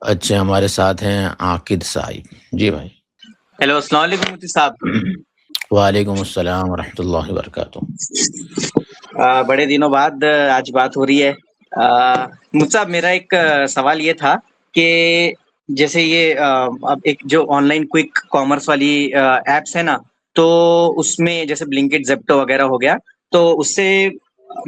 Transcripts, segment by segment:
अच्छे हमारे साथ हैं आकिद साहिब। जी भाई। हेलो, अस्सलाम वालेकुम मुफ्ती साहब। वालेकुम अस्सलाम वरहमतुल्लाहि वबरकातुह। बड़े दिनों बाद आज बात हो रही है। मुफ्ती साहब, मेरा एक सवाल ये था कि जैसे ये अब एक जो ऑनलाइन क्विक कॉमर्स वाली एप्स है ना, तो उसमें जैसे ब्लिंकिट, ज़ेप्टो वगैरह हो गया, तो उससे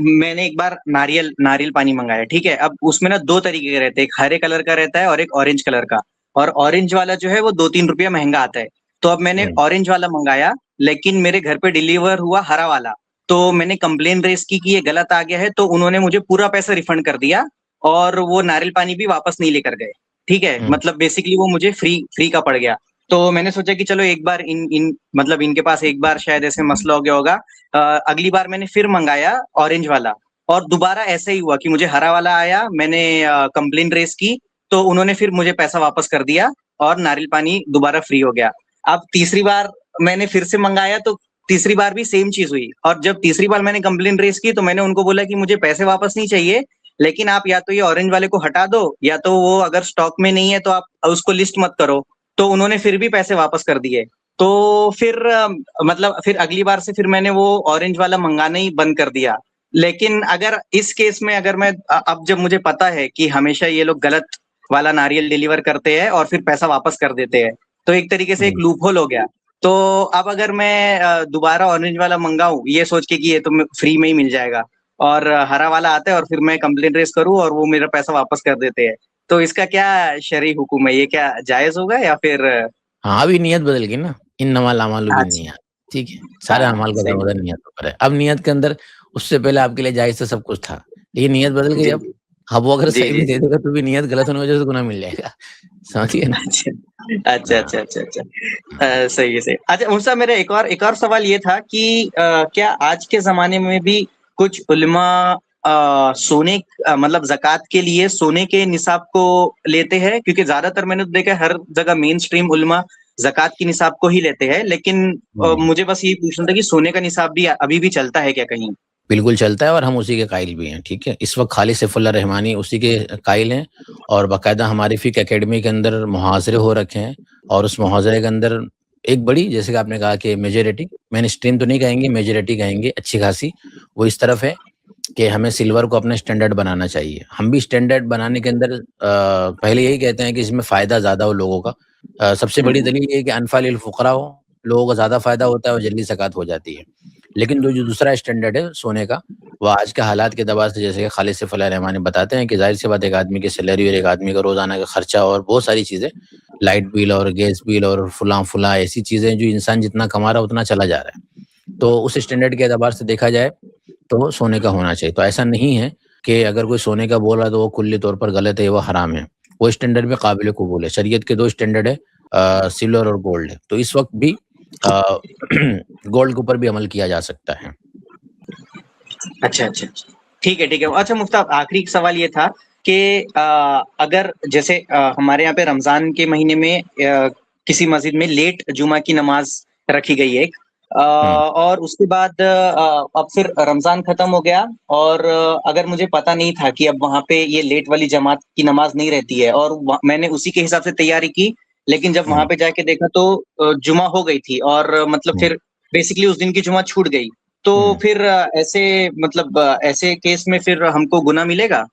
मैंने एक बार नारियल नारियल पानी मंगाया, ठीक है? अब उसमें ना 2 तरीके के रहते हैं, एक हरे कलर का रहता है और एक ऑरेंज कलर का, और ऑरेंज वाला जो है वो 2-3 रुपया महँगा आता है। तो अब मैंने हुँ, ऑरेंज वाला मंगाया, लेकिन मेरे घर पे डिलीवर हुआ हरा वाला। तो मैंने कंप्लेन रेज़ की कि ये गलत आ गया है, तो उन्होंने मुझे पूरा पैसा रिफंड कर दिया और वो नारियल पानी भी वापस नहीं लेकर गए, ठीक है? हुँ, मतलब बेसिकली वो मुझे फ्री फ्री का पड़ गया। तो मैंने सोचा कि चलो एक बार इन इन मतलब इनके पास एक बार शायद ऐसे मसला हो गया होगा। अगली बार मैंने फिर मँगाया ऑरेंज वाला, और दोबारा ऐसा ही हुआ कि मुझे हरा वाला आया, मैंने कंप्लेन रेज़ की, तो उन्होंने फिर मुझे पैसा वापस कर दिया और नारियल पानी दोबारा फ्री हो गया। अब तीसरी बार मैंने फिर से मँगाया, तो तीसरी बार भी सेम चीज़ हुई, और जब तीसरी बार मैंने कंप्लेंट रेज़ की, तो मैंने उनको बोला कि मुझे पैसे वापस नहीं चाहिए, लेकिन आप या तो ये ऑरेंज वाले को हटा दो, या तो वो अगर स्टॉक में नहीं है तो आप उसको लिस्ट मत करो। तो उन्होंने फिर भी पैसे वापस कर दिए। तो फिर मतलब फिर अगली बार से फिर मैंने वो ऑरेंज वाला मँगाना ही बंद कर दिया। लेकिन अगर इस केस में अगर मैं अब जब मुझे पता है कि हमेशा ये लोग गलत वाला नारियल डिलीवर करते हैं और फिर पैसा वापस कर देते हैं, तो एक तरीके से एक हुँ। लूप होल हो गया। तो अब अगर मैं दोबारा ऑरेंज वाला मंगाऊँ, ये सोच के कि ये तो फ्री में ही मिल जाएगा, और हरा वाला आता है और फिर मैं कंप्लेंट रेज़ करूँ और वो मेरा पैसा वापस कर देते हैं। तो इसका क्या शरई हुक्म है? ये क्या जायज़ होगा या फिर? हाँ, अभी नियत बदल गई ना, इन्नमल अमालु अच्छा। बिन्नियात, ठीक है? सारे हाँ, अमाल का सही दारोमदार है। नियत पर है। अब नियत के अंदर उससे पहले आपके लिए जायज़ था, सब कुछ था, लेकिन नियत बदल गई जी, अब। जी। अब वो अगर जी, सही भी जी, दे जी। देगा तो भी नियत गलत होने की वजह से गुनाह मिल जाएगा। समझिए ना? अच्छा। अच्छा, हाँ, अच्छा, अच्छा, अच्छा। सही है, सही है। अच्छा मुसा, मेरा एक और सवाल ये था कि क्या आज के ज़माने में भी कुछ उलमा सोने मतलब ज़कात के लिए सोने के निसाब को लेते हैं? क्योंकि ज़्यादातर मैंने तो देखा है हर जगह मेन स्ट्रीम उलमा ज़कात के निसाब को ही लेते हैं, लेकिन हुँ। मुझे बस यही पूछना था कि सोने का निसाब भी अभी भी चलता है क्या कहीं? बिल्कुल चलता है और हम उसी के कायल भी हैं, ठीक है? इस वक़्त खालिद सैफुल्लाह रहमानी उसी के कायल हैं और बाकायदा हमारी फ़िक़्ह अकेडमी के अंदर मुहाज़रे हो रखे हैं और उस मुहाज़रे के अंदर एक बड़ी, जैसे कि आपने कहा कि मेजॉरिटी, मेनस्ट्रीम तो नहीं कहेंगे, मेजॉरिटी कहेंगे अच्छी खासी, वो इस तरफ है कि हमें सिल्वर को अपना स्टैंडर्ड बनाना चाहिए। हम भी स्टैंडर्ड बनाने के अंदर पहले यही कहते हैं कि इसमें फ़ायदा ज़्यादा हो लोगों का। सबसे हुँ, बड़ी हुँ। दलील ये है कि अनफ़ा लिल फ़ुक़रा हो, लोगों को ज़्यादा फ़ायदा होता है और जल्दी ज़कात हो जाती है। लेकिन जो दूसरा स्टैंडर्ड है सोने का, वो आज के हालात के दबाव से, जैसे कि खालिद सैफुल्लाह रहमानी बताते हैं कि ज़ाहिर-सी बात है एक आदमी की सैलरी और एक आदमी का रोज़ाना का खर्चा और बहुत सारी चीज़ें, लाइट बिल और गैस बिल और फलाँ-फलाँ ऐसी चीज़ें, जो इंसान जितना कमा रहा है उतना चला जा रहा है। तो उस स्टैंडर्ड के एतबार से देखा जाए तो सोने का होना चाहिए। तो ऐसा नहीं है कि अगर कोई सोने का बोल रहा है तो वो कुल्ली तौर पर गलत है, वो हराम है। वो स्टैंडर्ड भी काबिल कबूल है। शरीयत के 2 स्टैंडर्ड है, सिल्वर और गोल्ड है। तो इस वक़्त भी अ, गोल्ड के ऊपर भी अमल किया जा सकता है। अच्छा, अच्छा, अच्छा। ठीक है, ठीक है। अच्छा मुफ्ता, आखिरी सवाल ये था कि अगर जैसे हमारे यहाँ पे रमज़ान के महीने में किसी मस्जिद में लेट जुमा की नमाज़ रखी गई है एक, हुँ, और उसके बाद अब फिर रमज़ान खत्म हो गया, और अगर मुझे पता नहीं था कि अब वहाँ पे ये लेट वाली जमात की नमाज़ नहीं रहती है, और मैंने उसी के हिसाब से तैयारी की, लेकिन जब वहाँ हुँ, पे जाके देखा तो जुमा हो गई थी, और मतलब हुँ, फिर बेसिकली उस दिन की जुमा छूट गई। तो हुँ। फिर ऐसे मतलब ऐसे केस में फिर हमको गुनाह मिलेगा?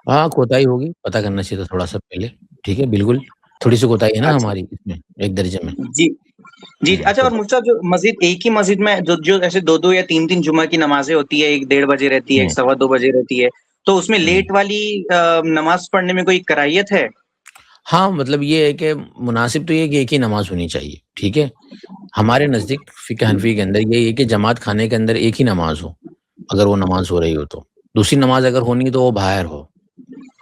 हाँ, कोताही होगी, पता करना चाहिए था थोड़ा-सा पहले, ठीक है, बिल्कुल। थोड़ी-सी कोताही है ना अच्छा। हमारी इसमें, एक दर्जे में। जी। जी, अच्छा, और तो मुझसे जो मस्जिद, एक ही मस्जिद में जो जो ऐसे 2-2 या 3-3 जुमा की नमाज़ें होती है, एक डेढ़ बजे रहती है, एक हुँ, सवा 2 बजे रहती है, तो उसमें हुँ। लेट वाली नमाज़ पढ़ने में कोई कराहियत है? हाँ, मतलब ये है कि मुनासिब तो ये है कि एक ही नमाज़ होनी चाहिए, ठीक है? हमारे नज़दीक फ़िक़्ह हनफ़ी के अंदर ये है कि जमात खाने के अंदर एक ही नमाज़ हो, अगर वो नमाज़ हो रही हो तो। दूसरी नमाज़ अगर होनी है तो वो बाहर हो।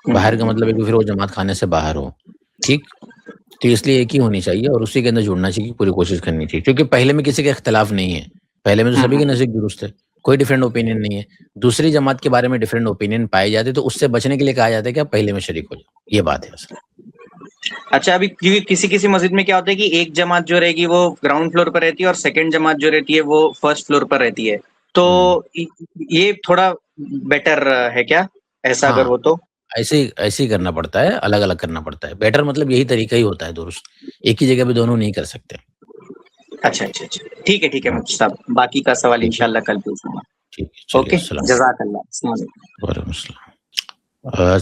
हुँ, बाहर हुँ, का हुँ। मतलब है कि फिर वो जमात खाने से बाहर हो, ठीक? तो इसलिए एक ही होनी चाहिए और उसी के अंदर जुड़ना चाहिए, पूरी कोशिश करनी चाहिए। क्योंकि पहले में किसी का इख्तिलाफ़ नहीं है, पहले में तो हुँ, सभी के हुँ। नज़दीक दुरुस्त है, कोई डिफरेंट ओपिनियन नहीं है। दूसरी जमात के बारे में डिफरेंट ओपिनियन पाए जाते हैं तो उससे बचने के लिए कहा जाता है कि आप पहले में शरीक हो जाओ, ये बात है असल। अच्छा, अभी क्योंकि किसी-किसी मस्जिद में क्या होता है कि एक जमात जो रहेगी वो ग्राउंड फ्लोर पर रहती है, और सेकंड जमात जो रहती है वो फर्स्ट फ्लोर पर रहती है। तो हुँ। इ ये थोड़ा बेटर है क्या? ऐसा अगर हाँ, हो तो? ऐसे ही करना पड़ता है, अलग-अलग करना पड़ता है। बेटर मतलब यही तरीका ही होता है दुरुस्त। एक ही जगह पे दोनों नहीं कर सकते। अच्छा। ठीक है मुफ्ती साहब, बाकी का सवाल ठीक है। इंशाल्लाह कल पूछूँगा। ठीक है, चलिए ओके, अस्सलाम जज़ाकल्लाह। अस्सलाम वालेकुम। वालेकुम अस्सलाम।